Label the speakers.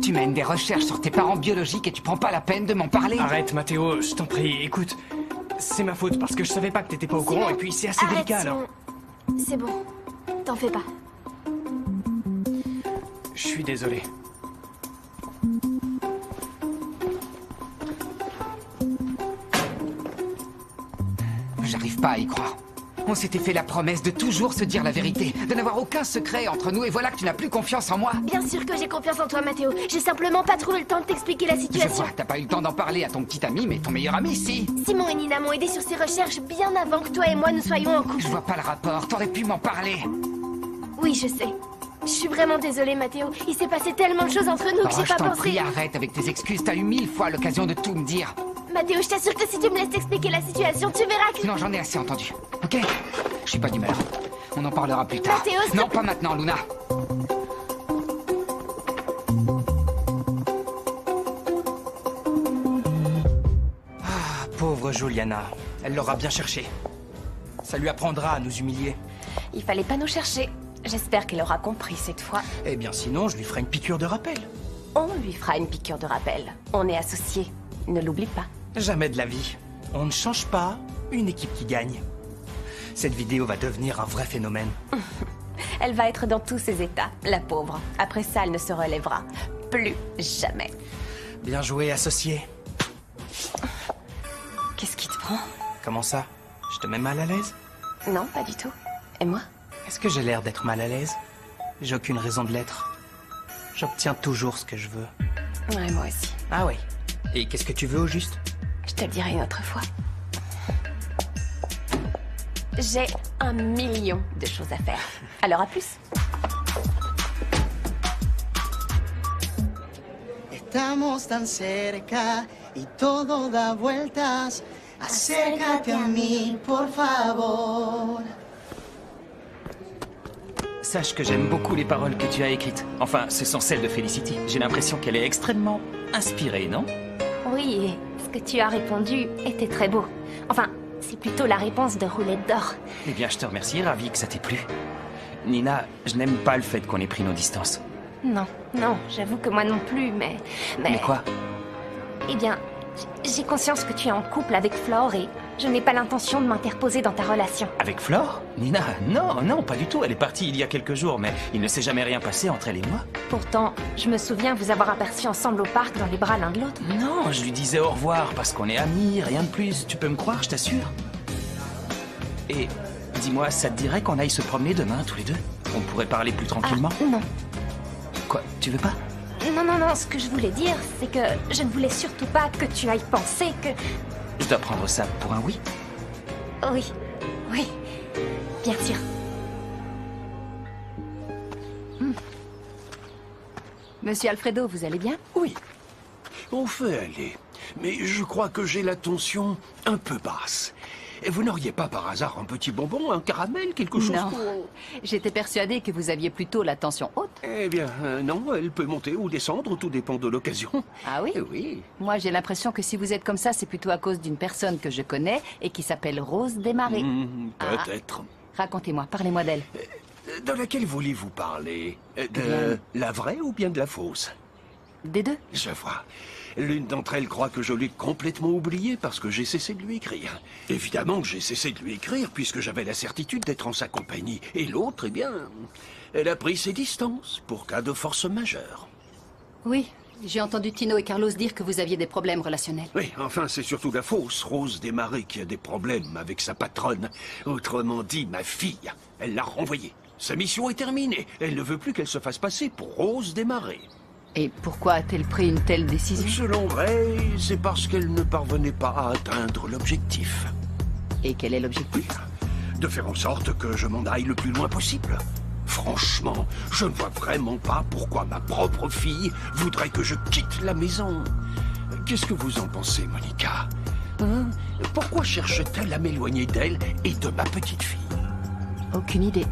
Speaker 1: Tu mènes des recherches sur tes parents biologiques et tu prends pas la peine de m'en parler?
Speaker 2: Arrête, Mathéo, je t'en prie, écoute. C'est ma faute parce que je savais pas que t'étais pas au courant et puis c'est assez
Speaker 3: Arrête,
Speaker 2: délicat alors.
Speaker 3: Simon. C'est bon. T'en fais pas.
Speaker 2: Je suis désolé.
Speaker 1: J'arrive pas à y croire. On s'était fait la promesse de toujours se dire la vérité, de n'avoir aucun secret entre nous, et voilà que tu n'as plus confiance en moi.
Speaker 3: Bien sûr que j'ai confiance en toi, Mathéo. J'ai simplement pas trouvé le temps de t'expliquer la
Speaker 1: Je
Speaker 3: situation.
Speaker 1: vois, t'as pas eu le temps d'en parler à ton petit ami, mais ton meilleur ami, si.
Speaker 3: Simon et Nina m'ont aidé sur ces recherches bien avant que toi et moi ne soyons en couple.
Speaker 1: Je vois pas le rapport, t'aurais pu m'en parler.
Speaker 3: Oui, je sais. Je suis vraiment désolée, Mathéo. Il s'est passé tellement de choses entre nous que
Speaker 1: Oh,
Speaker 3: j'ai
Speaker 1: je
Speaker 3: pas
Speaker 1: t'en
Speaker 3: pensé.
Speaker 1: prie, arrête avec tes excuses, t'as eu 1000 fois l'occasion de tout me dire.
Speaker 3: Mathéo, je t'assure que si tu me laisses t'expliquer la situation, tu verras que...
Speaker 1: Non, j'en ai assez entendu, ok? Je suis pas d'humeur. On en parlera plus tard.
Speaker 3: Mathéo, s'il te
Speaker 1: non,
Speaker 3: plaît.
Speaker 1: pas maintenant, Luna.
Speaker 2: Pauvre Juliana, elle l'aura bien cherché. Ça lui apprendra à nous humilier.
Speaker 4: Il fallait pas nous chercher. J'espère qu'elle aura compris cette fois.
Speaker 2: Eh bien sinon, je lui ferai une piqûre de rappel.
Speaker 4: On lui fera une piqûre de rappel. On est associés. Ne l'oublie pas.
Speaker 2: Jamais de la vie. On ne change pas une équipe qui gagne. Cette vidéo va devenir un vrai phénomène.
Speaker 4: Elle va être dans tous ses états, la pauvre. Après ça, elle ne se relèvera. Plus jamais.
Speaker 2: Bien joué, associé.
Speaker 4: Qu'est-ce qui te prend?
Speaker 2: Comment ça? Je te mets mal à l'aise?
Speaker 4: Non, pas du tout. Et moi?
Speaker 2: Est-ce que j'ai l'air d'être mal à l'aise? J'ai aucune raison de l'être. J'obtiens toujours ce que je veux.
Speaker 4: Ouais, moi aussi.
Speaker 2: Ah oui. Et qu'est-ce que tu veux au juste?
Speaker 4: Je te le dirai une autre fois. J'ai 1 million de choses à faire. Alors à plus.
Speaker 5: Estamos tan cerca y todo da vueltas. Acércate a mí, por favor.
Speaker 6: Sache que j'aime beaucoup les paroles que tu as écrites. Enfin, ce sont celles de Felicity. J'ai l'impression qu'elle est extrêmement inspirée, non?
Speaker 3: Oui, et ce que tu as répondu était très beau. Enfin, c'est plutôt la réponse de Roulette d'Or.
Speaker 6: Eh bien, je te remercie, ravi que ça t'ait plu. Nina, je n'aime pas le fait qu'on ait pris nos distances.
Speaker 3: Non, non, j'avoue que moi non plus, mais...
Speaker 6: Mais quoi?
Speaker 3: Eh bien, j'ai conscience que tu es en couple avec Flore et je n'ai pas l'intention de m'interposer dans ta relation.
Speaker 6: Avec Flore? Nina, non, non, pas du tout. Elle est partie il y a quelques jours, mais il ne s'est jamais rien passé entre elle et moi.
Speaker 3: Pourtant, je me souviens vous avoir aperçus ensemble au parc dans les bras l'un de l'autre.
Speaker 6: Non, je lui disais au revoir parce qu'on est amis, rien de plus. Tu peux me croire, je t'assure. Et dis-moi, ça te dirait qu'on aille se promener demain tous les deux? On pourrait parler plus tranquillement?
Speaker 3: Non.
Speaker 6: Quoi, tu veux pas?
Speaker 3: Non, non, non, ce que je voulais dire, c'est que je ne voulais surtout pas que tu ailles penser que...
Speaker 6: Je dois prendre ça pour un oui?
Speaker 3: Oui, oui, bien sûr.
Speaker 4: Monsieur Alfredo, vous allez bien?
Speaker 7: Oui, on fait aller. Mais je crois que j'ai la tension un peu basse. Et vous n'auriez pas par hasard un petit bonbon, un caramel, quelque chose
Speaker 8: Non.
Speaker 7: pour...
Speaker 8: J'étais persuadée que vous aviez plutôt la tension haute.
Speaker 7: Eh bien, non, elle peut monter ou descendre, tout dépend de l'occasion.
Speaker 8: Ah oui?
Speaker 7: Eh oui.
Speaker 8: Moi, j'ai l'impression que si vous êtes comme ça, c'est plutôt à cause d'une personne que je connais et qui s'appelle Rose Desmarais.
Speaker 7: Peut-être.
Speaker 8: Racontez-moi, parlez-moi d'elle.
Speaker 7: De laquelle voulez-vous parler? De la vraie ou bien de la fausse?
Speaker 8: Des deux?
Speaker 7: Je vois. L'une d'entre elles croit que je l'ai complètement oublié parce que j'ai cessé de lui écrire. Évidemment que j'ai cessé de lui écrire puisque j'avais la certitude d'être en sa compagnie. Et l'autre, eh bien, elle a pris ses distances pour cas de force majeure.
Speaker 8: Oui, j'ai entendu Tino et Carlos dire que vous aviez des problèmes relationnels.
Speaker 7: Oui, enfin, c'est surtout la fausse Rose Desmarais qui a des problèmes avec sa patronne. Autrement dit, ma fille, elle l'a renvoyée. Sa mission est terminée. Elle ne veut plus qu'elle se fasse passer pour Rose Desmarais.
Speaker 8: Et pourquoi a-t-elle pris une telle décision?
Speaker 7: Selon Ray, c'est parce qu'elle ne parvenait pas à atteindre l'objectif.
Speaker 8: Et quel est l'objectif?
Speaker 7: De faire en sorte que je m'en aille le plus loin possible. Franchement, je ne vois vraiment pas pourquoi ma propre fille voudrait que je quitte la maison. Qu'est-ce que vous en pensez, Monica? Pourquoi cherche-t-elle à m'éloigner d'elle et de ma petite fille?
Speaker 8: Aucune idée.